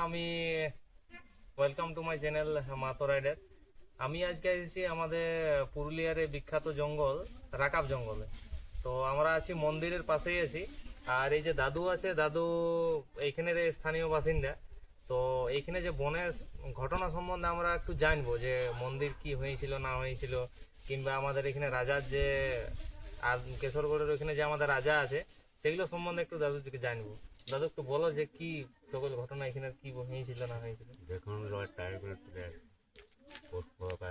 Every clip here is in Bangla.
আমি ওয়েলকাম টু মাই চ্যানেল মাতো রাইডার। আমি আজকে এসেছি আমাদের পুরুলিয়ার এই বিখ্যাত জঙ্গল রাকাব জঙ্গলে। তো আমরা আছি মন্দিরের পাশেই আছি। আর এই যে দাদু আছে, দাদু এইখানের স্থানীয় বাসিন্দা। তো এইখানে যে বনের ঘটনা সম্বন্ধে আমরা একটু জানবো, যে মন্দির কি হয়েছিল না হয়েছিল, কিংবা আমাদের এখানে রাজার যে আর কেশরগড়ের ওইখানে যে আমাদের রাজা আছে সেগুলো সম্বন্ধে একটু দাদু থেকে জানবো। দাদু একটু বলো যে কি সকল ঘটনা এখানে কি হয়েছিল না হয়েছিল। দেখুন টায়ার করে তুলে পোস্ট পরব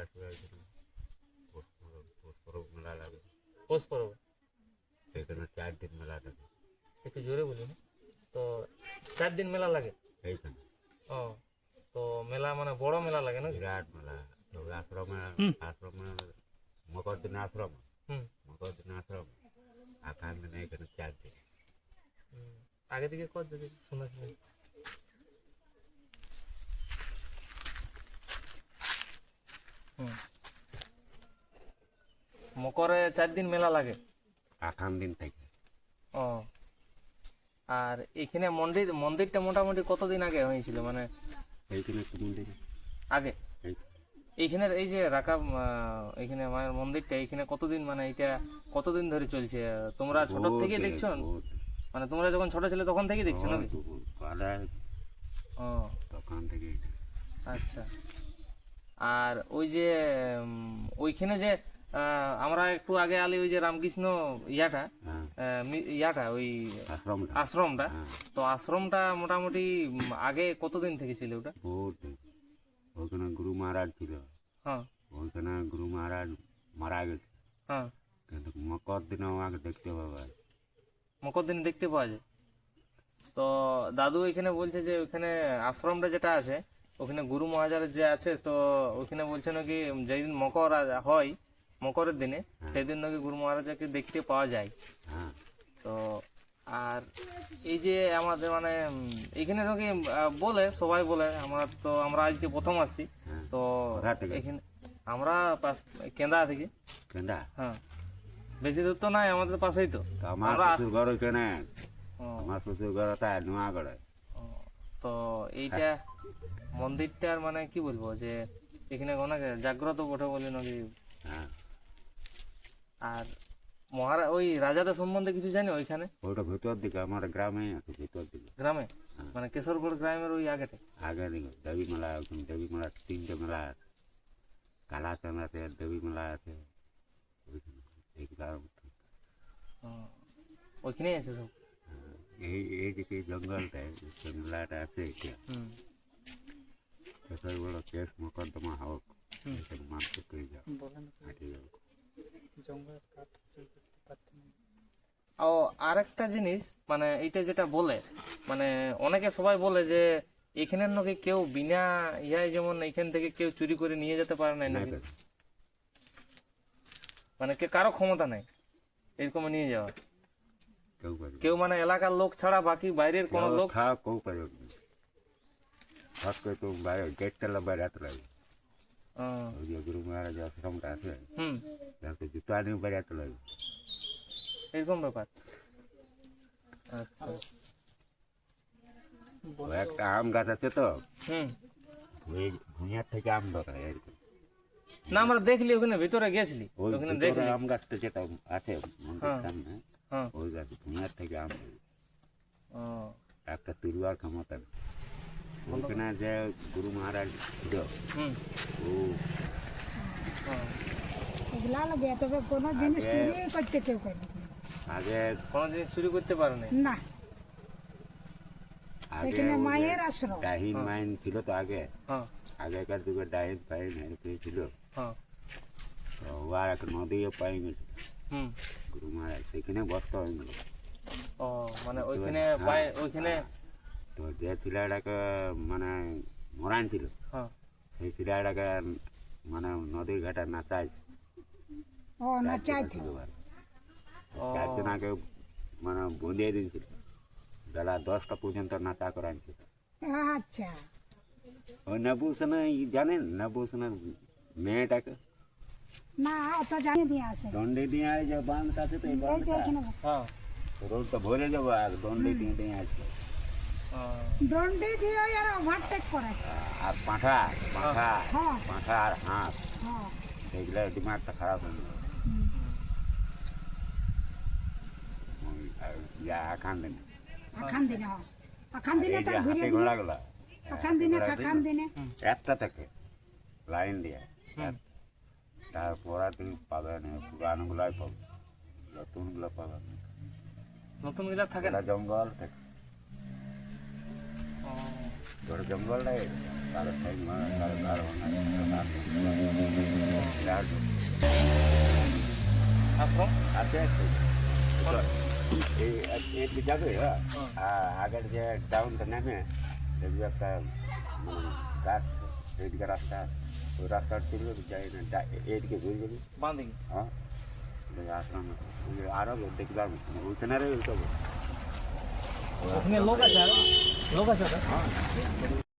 পোস্ট পরব মেলা লাগে। পৌষ পরব সেখানে 4 দিন মেলা থাকে একটু জোরে বলুন। তো 4 দিন মেলা লাগে। এইখানে। ও, তো মেলা মানে বড় মেলা লাগে না? বিরাট মেলা। তবে আশ্রমে মকর দিনে আশ্রম, হুম মকর দিনে আশ্রম, আখান দিনে এখানে 4 দিন। হুম। আগে থেকে কত যদি শোনা শুনি। হুম, মকরে 4 দিন মেলা লাগে। আখান দিন থেকে। ও, আর এখানে মন্দিরটা মোটামুটি কতদিন আগে হয়েছিল, মানে এইখানে একটু মন্দির আগে এইখানের এই যে রাকাব এখানে মায়ের মন্দিরটা এখানে কতদিন, মানে এটা কতদিন ধরে চলছে? তোমরা ছোট থেকে দেখছো, মানে তোমরা যখন ছোট ছিলে তখন থেকে দেখছো নাকি? ও, তখন থেকে। আচ্ছা। আর ওই যে ওইখানে যে আমরা একটু আগে আলি ওই যে রামকৃষ্ণ ইয়াটা ইয়াটা ওই আশ্রমটা আশ্রমটা, তো আশ্রমটা মোটামুটি আগে কতদিন থেকে ছিল ওটা? বহুত দিন। ওখানে গুরু মহারাজ ছিল। হ্যাঁ ওইখানে গুরু মহারাজ মারা গেছে, হ্যাঁ। কিন্তু মকর দিনে আমাকে দেখতে পাবে। মকর দিন দেখতে পাওয়া যায়। তো দাদু এখানে বলছে যে ওখানে আশ্রমটা যেটা আছে ওখানে গুরু মহারাজ যে আছে, তো ওখানে বলছে নাকি যেদিন মকর হয় মকরের দিনে সেদিন নাকি গুরু মহারাজকে দেখতে পাওয়া যায়। হ্যাঁ। তো আর এই যে আমাদের মানে এখানে নাকি বলে সবাই বলে, আমরা আজকে প্রথম আসছি। তো কোথা থেকে? এখানে আমরা কেন্দা থেকে। কেন্দা? হ্যাঁ, বেশি দূর তো নাই, আমাদের পাশেই তো। তো আমার শ্বশুর ঘর ওইখানে। আমার শ্বশুর ঘর তাই নোয়াগড়ে। তো এইটা মন্দিরটার মানে কি বলবো, যে এখানে অনেক জাগ্রত বটে বলে নাকি। হ্যাঁ। আর ওই রাজাদের সম্বন্ধে কিছু জানি ওইখানে? ওইটা ভিতর দিকে, আমার গ্রামে আছে, ভিতর দিকে। গ্রামে মানে কেশরগড় গ্রামের ওই আগেতে? আগে দিকে দেবী মেলা, ওখানে দেবী মেলা 3টে মেলা আছে। কালাচাঁদ আছে, দেবী মেলা আছে ওইখানে। ওইখানেই আছে সব। এইদিকে জঙ্গলটায় যে মেলাটা আছে, এটা কেশর বড় কেস মোকদ্দমা হোক, এখানে মারতে পেয়ে যাও, হাঁটে যাও। ও, আরেকটা জিনিস মানে এইটা যেটা বলে, মানে অনেকে সবাই বলে যে এখানের নাকি কেউ বিনা ইয়ায়, যেমন এখান থেকে কেউ চুরি করে নিয়ে যেতে পারে না নাকি, মানে কারো ক্ষমতা নাই এরকম নিয়ে যাওয়া। কেউ পারবে কেউ মানে এলাকার লোক ছাড়া বাকি বাইরের কোনো লোক থাক, কেউ পারবে না। হট করে তো বাইরে গেটটা বাইরে হাত লাগবে। ওই যে গুরু মহারাজ আশ্রমটা আছে, যাতে জুতো আনি বাইরে হাত লাগবে, এরকম ব্যাপার। আচ্ছা। একটা আম গাছ আছে তো, হুম, ওই ভুঁইয়ার থেকে আম ধরা আর কি। না আমরা দেখলি ওখানে ভিতরে গেছিলি, ওই ওখানে ভিতরে দেখলি। আম গাছটা যেটা আছে মন্দির সামনে, হ্যাঁ। ওই গাছ ভুঁইয়ার থেকে আম ধরে। ও, একটা তুলবার ক্ষমতা নেই। ওইখানে যে গুরু মহারাজ ছিল, হুম, ও এগুলা লাগে, তবে কোনো জিনিস চুরি করতে কেউ করে না। আগে কোনো জিনিস চুরি করতে পারে না। না, আগে এখানে ওই যে মায়ের আশ্রম। ডাহিন মাইন ছিল তো আগে, হ্যাঁ আগেকার যুগে ডাহিন ফাইন ছিল। হ্যাঁ। তো ও আর একটা নদীও পাই গেছে হুম। গুরু মহারাজ, সেখানে বস্তা হয়ে গেল। ও, মানে ওইখানে হ্যাঁ, ওইখানে। তো যে ছেলেটাকে মানে মরান ছিল, হ্যাঁ। সেই ছেলেটাকে মানে নদীর ঘাটে নাচাই ও না চাইতো। চারজনাকে মানে বঁধিয়ে দিয়েছিল, বেলা 10টা পর্যন্ত নাচা করাইছিল। আচ্ছা, ওই নবুসনা জানেন, নবুসনার মেয়েটাকে না অত জানি দিয়ে আসে। দণ্ডে দিয়ে আয় যে বাঁধটা আছে তো, এই এই যে বাঁধটা এখানে হ্যাঁ। রোডটা ভরে যাবো আর দণ্ডে দিয়ে দিয়ে আসবে। দণ্ডি দিয়ে আর ওভারটেক করে। আর পাঁঠা পাঁঠা হ্যাঁ পাঁঠা আর হাঁস হ্যাঁ এগুলো ডিমান্ডটা খারাপ হয়ে যায় আখান দিন আখান দিনে হয় আখান দিনে এই তার যে ঘুরে হাতি ঘোড়াগুলো আখান দিনে খাখান দিনে একটা থেকে লাইন দিয়ে তারপর আর তুমি পাবে না পুরানগুলাই পাবে নতুনগুলো পাবে না নতুন গুলা থাকে না এটা জঙ্গল থেকে তোর জঙ্গল নেই কারো ঠাই কারো কারো আশ্রম আছে এই যাবে আগের যে ডাউনটা নেমে দেখবি একটা গাছ এইদিকে রাস্তা ওই রাস্তাটা চলবে যাই না এইদিকে ঘুরে যাবি বাঁ দিকে হ্যাঁ আশ্রম আরো দেখতে পারবো ওইখানে আরো ওখানে লোক আছে আর লোক আছে হ্যাঁ